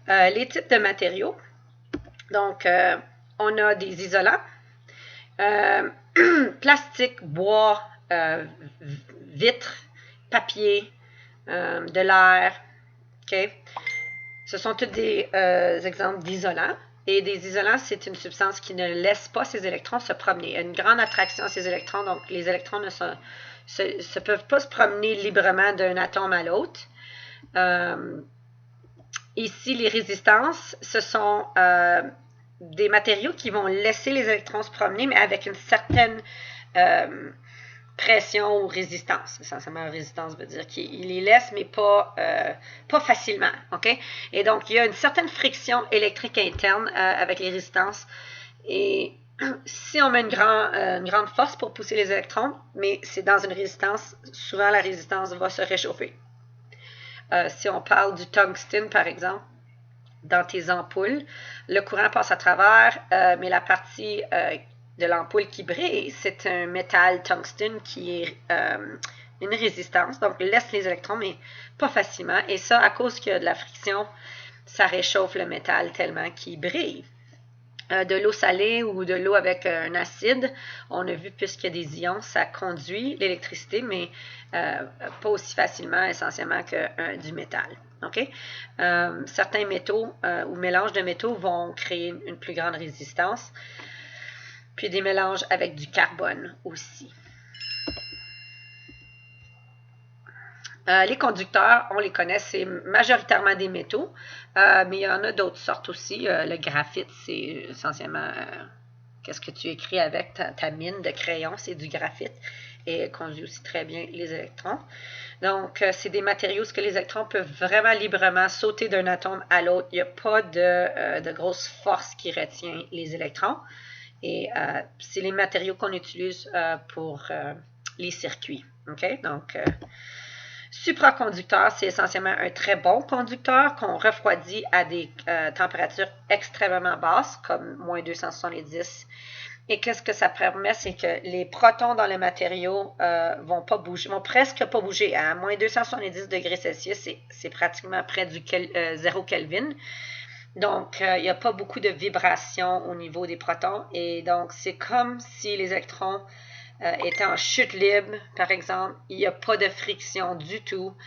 Les types de matériaux. Donc, on a des isolants, plastique, bois, vitre, papier, de l'air. Okay? Ce sont tous des exemples d'isolants. Et des isolants, c'est une substance qui ne laisse pas ses électrons se promener. Il y a une grande attraction à ces électrons, donc les électrons ne se peuvent pas se promener librement d'un atome à l'autre. Ici, les résistances, ce sont des matériaux qui vont laisser les électrons se promener, mais avec une certaine pression ou résistance. Essentiellement, résistance veut dire qu'il les laisse, mais pas facilement. Okay? Et donc, il y a une certaine friction électrique interne avec les résistances. Et si on met une grande force pour pousser les électrons, mais c'est dans une résistance, souvent la résistance va se réchauffer. Si on parle du tungstène, par exemple, dans tes ampoules, le courant passe à travers, mais la partie de l'ampoule qui brille, c'est un métal tungstène qui est une résistance, donc laisse les électrons, mais pas facilement. Et ça, à cause qu'il y a de la friction, ça réchauffe le métal tellement qu'il brille. De l'eau salée ou de l'eau avec un acide, on a vu, puisqu'il y a des ions, ça conduit l'électricité, mais pas aussi facilement, essentiellement, que du métal. Okay? Certains métaux ou mélanges de métaux vont créer une plus grande résistance, puis des mélanges avec du carbone aussi. Les conducteurs, on les connaît, c'est majoritairement des métaux, mais il y en a d'autres sortes aussi. Le graphite, c'est essentiellement qu'est-ce que tu écris avec ta mine de crayon, c'est du graphite et conduit aussi très bien les électrons. Donc, c'est des matériaux où les électrons peuvent vraiment librement sauter d'un atome à l'autre. Il n'y a pas de grosse force qui retient les électrons. Et c'est les matériaux qu'on utilise pour les circuits. Okay? Donc, supraconducteur, c'est essentiellement un très bon conducteur qu'on refroidit à des températures extrêmement basses, comme moins 270. Et qu'est-ce que ça permet? C'est que les protons dans le matériau vont presque pas bouger. À moins 270 degrés Celsius, c'est pratiquement près du 0 Kelvin. Donc, il n'y a pas beaucoup de vibrations au niveau des protons. Et donc, c'est comme si les électrons étaient en chute libre, par exemple. Il n'y a pas de friction du tout.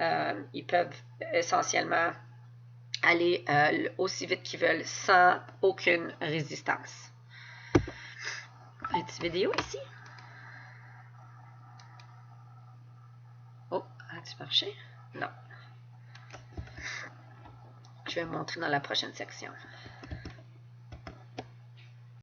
Ils peuvent essentiellement aller aussi vite qu'ils veulent sans aucune résistance. Une petite vidéo ici. Oh, a-t-il marché? Non. Je vais montrer dans la prochaine section.